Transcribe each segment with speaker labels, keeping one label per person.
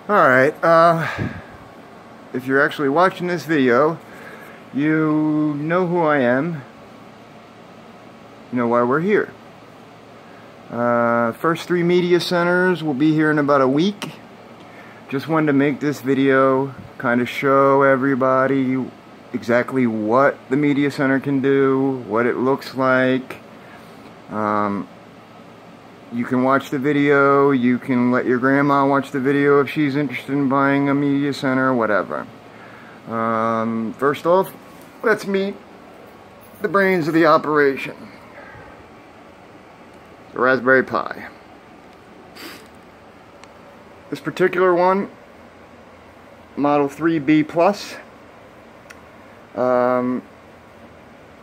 Speaker 1: Alright, if you're actually watching this video, you know who I am. You know why we're here. First 3 media centers will be here in about a week. Just wanted to make this video, kind of show everybody exactly what the media center can do, what it looks like. You can watch the video, you can let your grandma watch the video if she's interested in buying a media center, whatever. First off, let's meet the brains of the operation. The Raspberry Pi. This particular one, Model 3B Plus.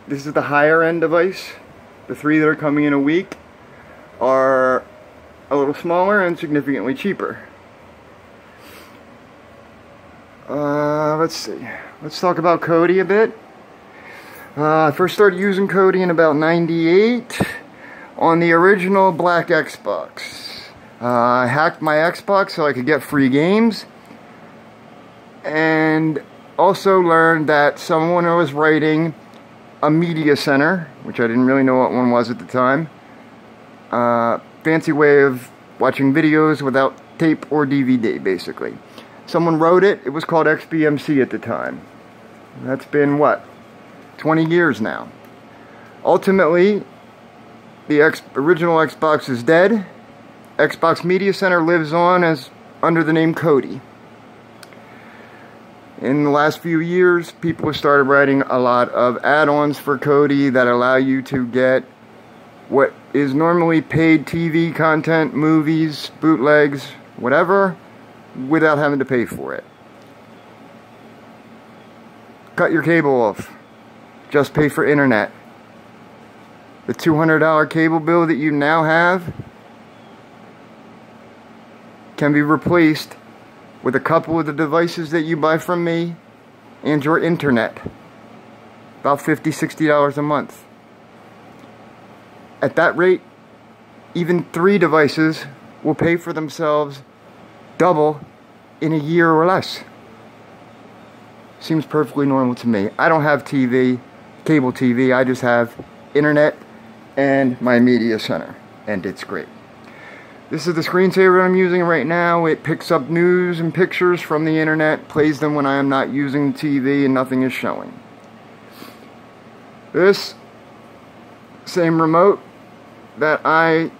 Speaker 1: This is the higher end device. The 3 that are coming in a week are a little smaller and significantly cheaper. Let's see. Let's talk about Kodi a bit. I first started using Kodi in about '98 on the original black Xbox. I hacked my Xbox so I could get free games, and also learned that someone was writing a media center, which I didn't really know what one was at the time. Fancy way of watching videos without tape or DVD, basically. Someone wrote it. It was called XBMC at the time. That's been, what, 20 years now. Ultimately, the original Xbox is dead. Xbox Media Center lives on as under the name Kodi. In the last few years, people have started writing a lot of add-ons for Kodi that allow you to get what is normally paid TV content, movies, bootlegs, whatever, without having to pay for it. Cut your cable off. Just pay for internet. The $200 cable bill that you now have can be replaced with a couple of the devices that you buy from me and your internet. About $50, $60 a month. At that rate, even 3 devices will pay for themselves double in a year or less. Seems perfectly normal to me. I don't have TV, cable TV, I just have internet and my media center, and it's great. This is the screensaver I'm using right now. It picks up news and pictures from the internet, plays them when I am not using the TV and nothing is showing. This same remote that I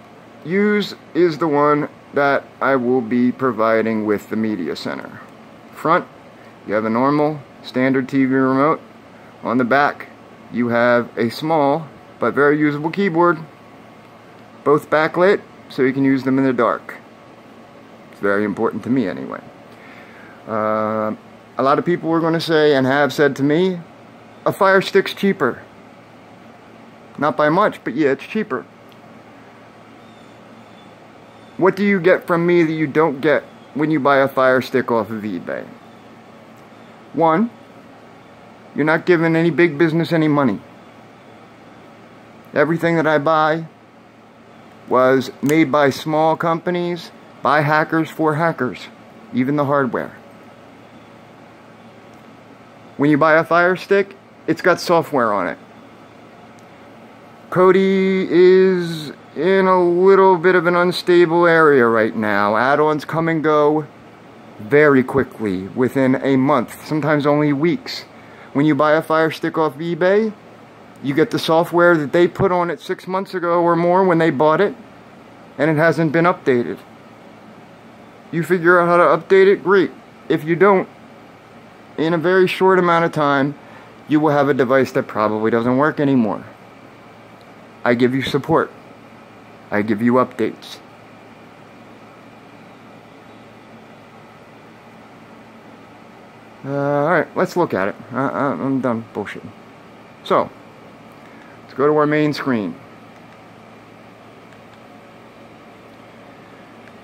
Speaker 1: use is the one that I will be providing with the media center. Front, you have a normal standard TV remote. On the back, you have a small but very usable keyboard. Both backlit, so you can use them in the dark. It's very important to me anyway. A lot of people are going to say, and have said to me, a Fire Stick's cheaper. Not by much, but yeah, it's cheaper. What do you get from me that you don't get when you buy a Fire Stick off of eBay? 1, you're not giving any big business any money. Everything that I buy was made by small companies, by hackers, for hackers, even the hardware. When you buy a Fire Stick, it's got software on it. Kodi is in a little bit of an unstable area right now. Add-ons come and go very quickly, within a month, sometimes only weeks. When you buy a Fire Stick off eBay, you get the software that they put on it 6 months ago or more when they bought it, and it hasn't been updated. You figure out how to update it, great. If you don't, in a very short amount of time, you will have a device that probably doesn't work anymore. I give you support. I give you updates. Alright, let's look at it. I'm done bullshitting. So, let's go to our main screen.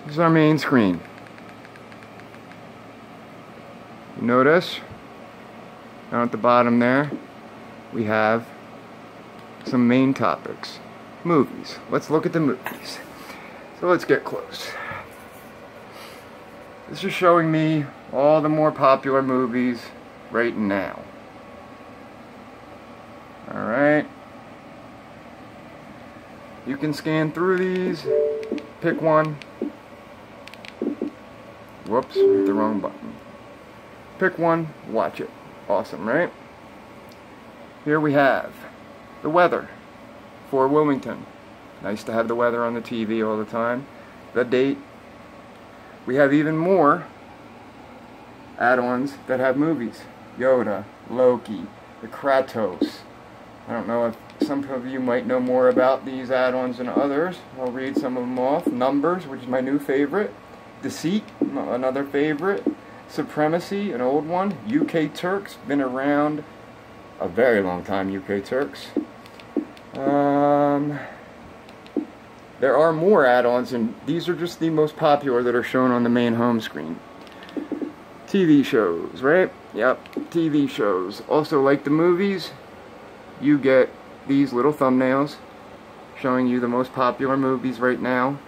Speaker 1: This is our main screen. You notice, down at the bottom there, we have some main topics. Movies. Let's look at the movies. So let's get close. This is showing me all the more popular movies right now. Alright. You can scan through these, pick one. Whoops, hit the wrong button. Pick one, watch it. Awesome, right? Here we have the weather for Wilmington. Nice to have the weather on the TV all the time. The date. We have even more add-ons that have movies. Yoda, Loki, the Kratos. I don't know if some of you might know more about these add-ons than others. I'll read some of them off. Numbers, which is my new favorite. Deceit, another favorite. Supremacy, an old one. UK Turks, been around a very long time, UK Turks. There are more add-ons, and these are just the most popular that are shown on the main home screen. TV shows, right? Yep, TV shows. Also, like the movies, you get these little thumbnails showing you the most popular movies right now,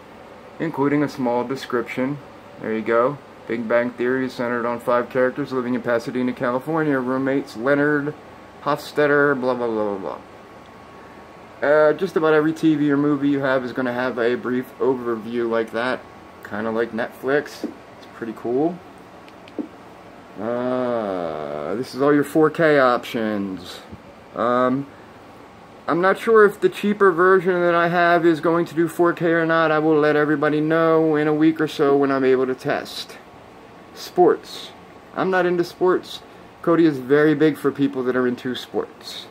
Speaker 1: including a small description. There you go. Big Bang Theory is centered on 5 characters living in Pasadena, California. Roommates Leonard, Hofstetter, blah, blah, blah, blah, blah. Just about every TV or movie you have is going to have a brief overview like that. Kind of like Netflix. It's pretty cool. This is all your 4K options. I'm not sure if the cheaper version that I have is going to do 4K or not. I will let everybody know in a week or so when I'm able to test. Sports. I'm not into sports. Kodi is very big for people that are into sports.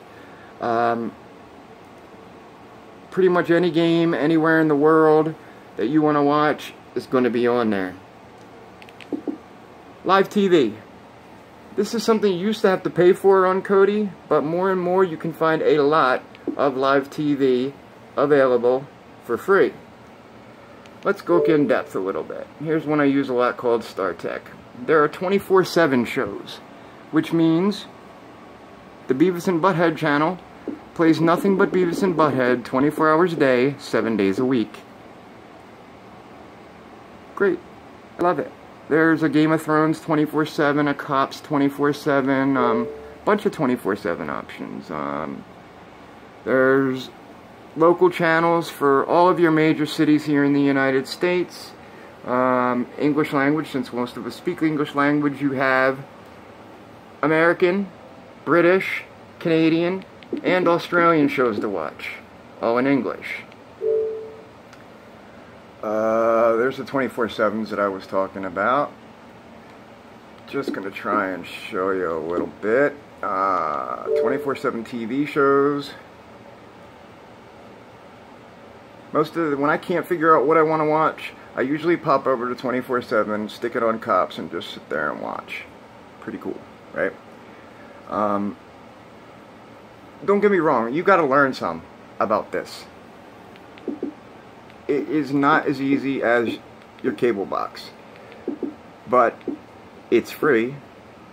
Speaker 1: Pretty much any game anywhere in the world that you want to watch is going to be on there. Live TV. This is something you used to have to pay for on Kodi, but more and more you can find a lot of live TV available for free. Let's go in depth a little bit. Here's one I use a lot called Star Trek. There are 24/7 shows, which means the Beavis and Butthead channel plays nothing but Beavis and Butthead 24 hours a day, 7 days a week. Great. I love it. There's a Game of Thrones 24/7, a Cops 24/7, bunch of 24/7 options. There's local channels for all of your major cities here in the United States. English language, since most of us speak English language, you have American, British, Canadian, and Australian shows to watch, all in English. There's the 24/7s that I was talking about. Just going to try and show you a little bit. 24/7 TV shows. When I can't figure out what I want to watch, I usually pop over to 24/7, stick it on Cops, and just sit there and watch. Pretty cool, right? Don't get me wrong, you got to learn some about this. It is not as easy as your cable box, but it's free,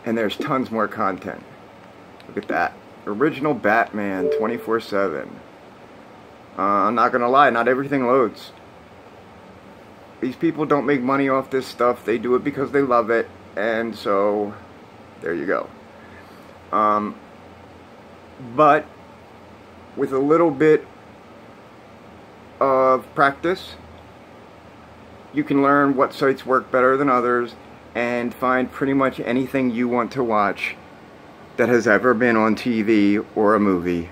Speaker 1: and there's tons more content. Look at that. Original Batman 24/7. I'm not gonna lie, not everything loads. These people don't make money off this stuff. They do it because they love it, and so there you go. But with a little bit of practice, you can learn what sites work better than others and find pretty much anything you want to watch that has ever been on TV or a movie.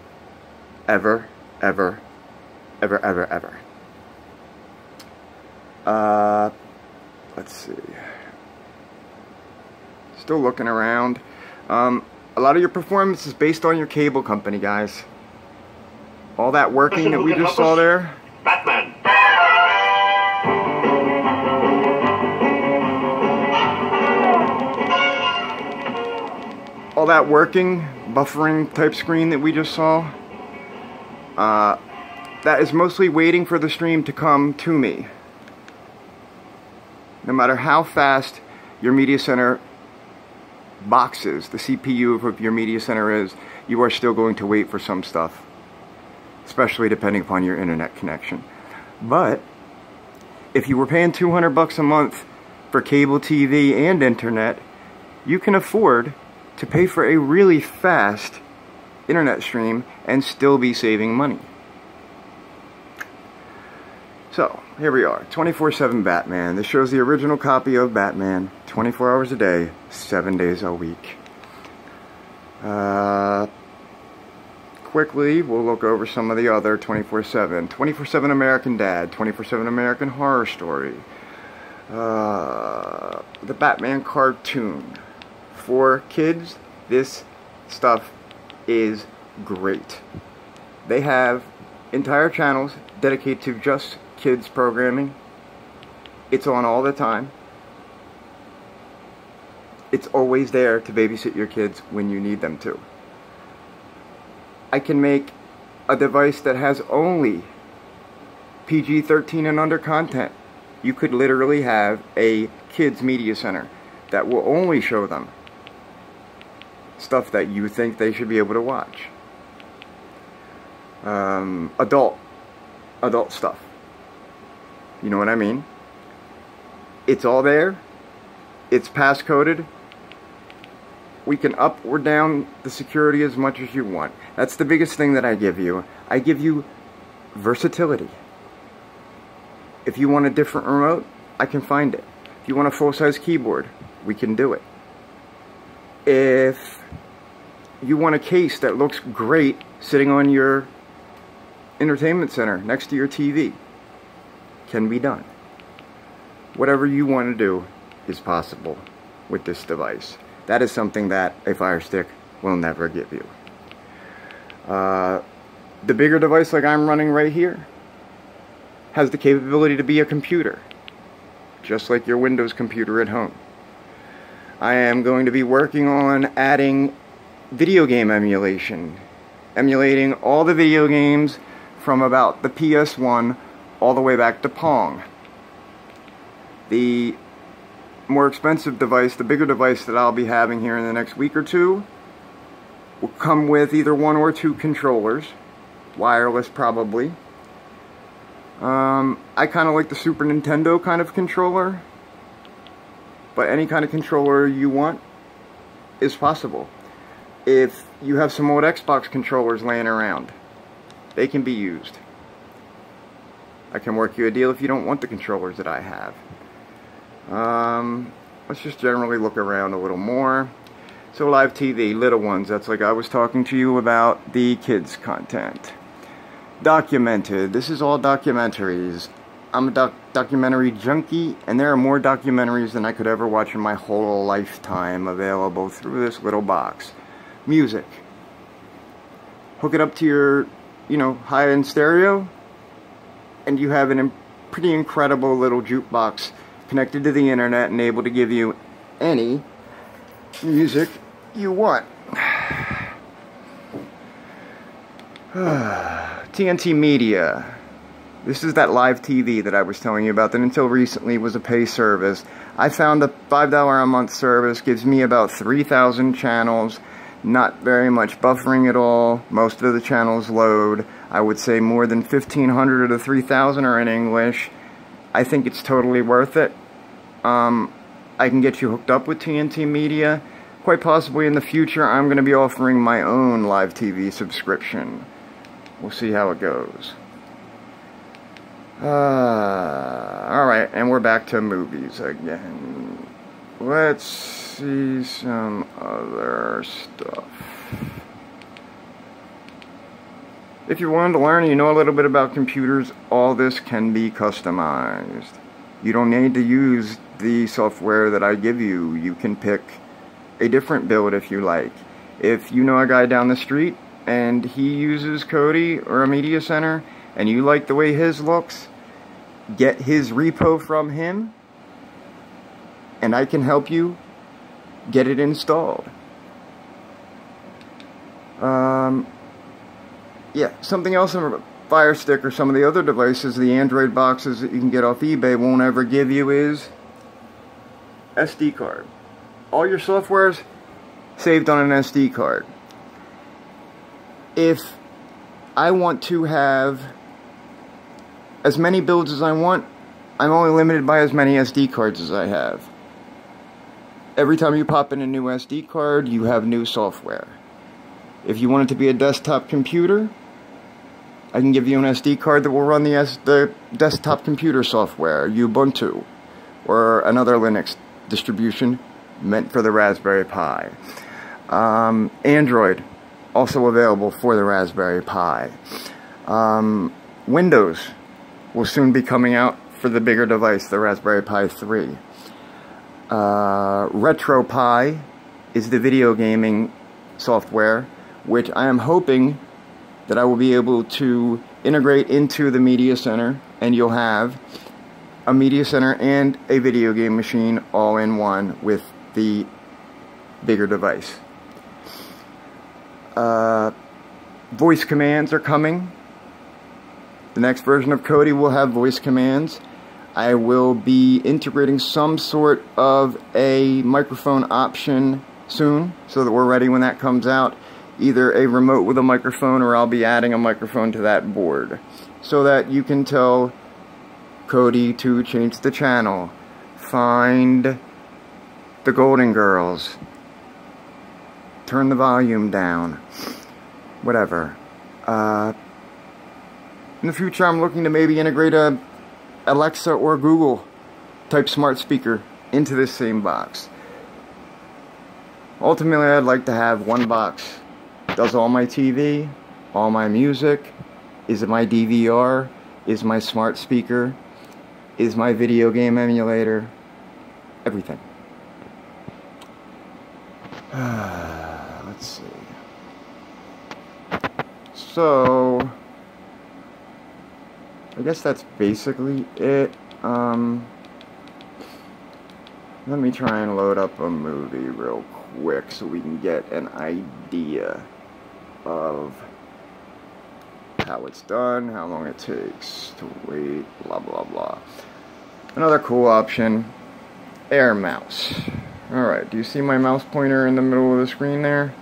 Speaker 1: Ever, ever, ever, ever, ever. Let's see. Still looking around. A lot of your performance is based on your cable company, guys. All that working that we just saw there.
Speaker 2: Batman.
Speaker 1: All that working, buffering type screen that we just saw. That is mostly waiting for the stream to come to me. No matter how fast your media center boxes, the CPU of your media center is, you are still going to wait for some stuff. Especially depending upon your internet connection. But if you were paying $200 a month for cable TV and internet, you can afford to pay for a really fast internet stream and still be saving money. So, here we are, 24/7 Batman. This shows the original copy of Batman, 24 hours a day, 7 days a week. Quickly, we'll look over some of the other 24/7. 24/7 American Dad, 24/7 American Horror Story, the Batman cartoon. For kids, this stuff is great. They have entire channels dedicated to just kids programming. It's on all the time. It's always there to babysit your kids when you need them to. I can make a device that has only PG-13 and under content. You could literally have a kids media center that will only show them stuff that you think they should be able to watch. Adult stuff. You know what I mean? It's all there. It's passcoded. We can up or down the security as much as you want. That's the biggest thing that I give you. I give you versatility. If you want a different remote, I can find it. If you want a full-size keyboard, we can do it. If you want a case that looks great sitting on your entertainment center next to your TV, can be done. Whatever you want to do is possible with this device. That is something that a Fire Stick will never give you. The bigger device like I'm running right here has the capability to be a computer, just like your Windows computer at home. I am going to be working on adding video game emulation, emulating all the video games from about the PS1 all the way back to Pong. The more expensive device, the bigger device that I'll be having here in the next week or two, will come with either 1 or 2 controllers, wireless probably. I kind of like the Super Nintendo kind of controller, but any kind of controller you want is possible. If you have some old Xbox controllers laying around, they can be used. I can work you a deal if you don't want the controllers that I have. Let's just generally look around a little more. So live TV, little ones, that's like I was talking to you about the kids content. Documented, this is all documentaries. I'm a documentary junkie, and there are more documentaries than I could ever watch in my whole lifetime available through this little box. Music. Hook it up to your, high-end stereo, and you have a pretty incredible little jukebox connected to the internet and able to give you any music you want. TNT Media. This is that live TV that I was telling you about that until recently was a pay service. I found a $5 a month service gives me about 3,000 channels. Not very much buffering at all. Most of the channels load. I would say more than 1,500 of the 3,000 are in English. I think it's totally worth it. I can get you hooked up with TNT Media. Quite possibly in the future, I'm going to be offering my own live TV subscription. We'll see how it goes. Alright, and we're back to movies again. Let's see some other stuff. If you're wanting to learn and you know a little bit about computers, all this can be customized. You don't need to use the software that I give you. You can pick a different build if you like. If you know a guy down the street and he uses Kodi or a media center and you like the way his looks, get his repo from him and I can help you get it installed. Yeah, something else on a Fire Stick or some of the other devices, the Android boxes that you can get off eBay won't ever give you is SD card. All your software's saved on an SD card. If I want to have as many builds as I want, I'm only limited by as many SD cards as I have. Every time you pop in a new SD card, you have new software. If you want it to be a desktop computer, I can give you an SD card that will run the desktop computer software, Ubuntu, or another Linux distribution meant for the Raspberry Pi. Android, also available for the Raspberry Pi. Windows will soon be coming out for the bigger device, the Raspberry Pi 3. RetroPie is the video gaming software, which I am hoping that I will be able to integrate into the Media Center, and you'll have a Media Center and a video game machine all in one with the bigger device. Voice commands are coming. The next version of Kodi will have voice commands. I will be integrating some sort of a microphone option soon, so that we're ready when that comes out. Either a remote with a microphone, or I'll be adding a microphone to that board, so that you can tell Kodi to change the channel, find the Golden Girls, turn the volume down, whatever. In the future, I'm looking to maybe integrate a Alexa or Google type smart speaker into this same box. Ultimately, I'd like to have one box. Does all my TV, all my music, is my DVR, is my smart speaker, is my video game emulator, everything. Let's see. So, I guess that's basically it. Let me try and load up a movie real quick so we can get an idea of how it's done, how long it takes to wait, blah blah blah. Another cool option, Air Mouse. Alright, do you see my mouse pointer in the middle of the screen there?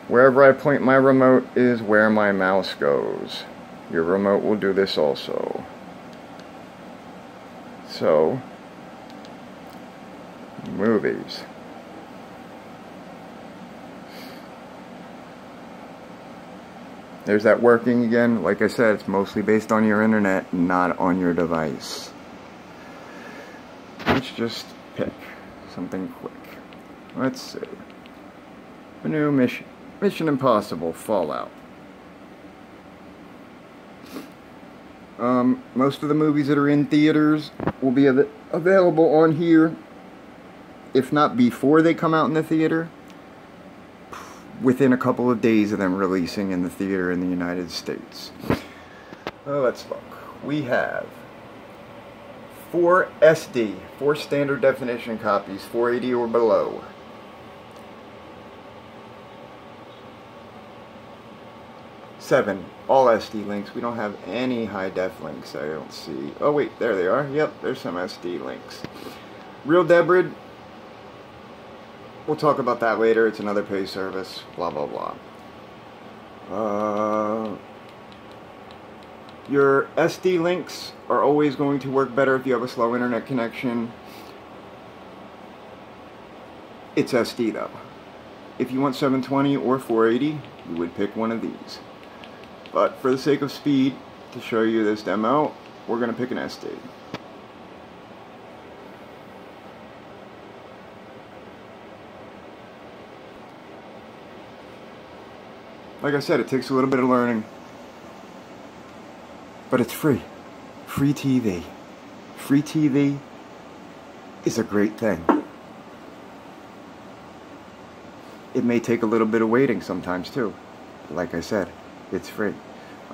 Speaker 1: Wherever I point my remote is where my mouse goes. Your remote will do this also. So, movies. There's that working again. Like I said, it's mostly based on your internet, not on your device. Let's just pick something quick. Let's see. A new mission. Mission Impossible Fallout. Most of the movies that are in theaters will be available on here, if not before they come out in the theater, within a couple of days of them releasing in the theater in the United States. Let's look. We have 4 SD, 4 standard definition copies, 480 or below. 7 all SD links. We don't have any high def links. I don't see. Oh wait, there they are. Yep, there's some SD links. Real Debrid. We'll talk about that later. It's another pay service. Blah blah blah. Your SD links are always going to work better if you have a slow internet connection. It's SD though. If you want 720 or 480, you would pick one of these. But for the sake of speed, to show you this demo, we're going to pick an SD. Like I said, it takes a little bit of learning. But it's free. Free TV. Free TV is a great thing. It may take a little bit of waiting sometimes too. Like I said, it's free.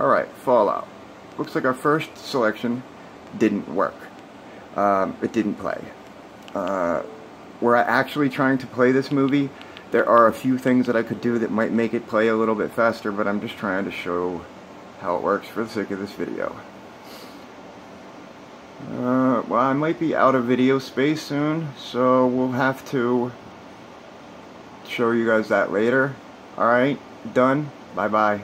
Speaker 1: Alright, Fallout. Looks like our first selection didn't work. It didn't play. We're actually trying to play this movie. There are a few things that I could do that might make it play a little bit faster, but I'm just trying to show how it works for the sake of this video. Well, I might be out of video space soon, so we'll have to show you guys that later. Alright, done. Bye-bye.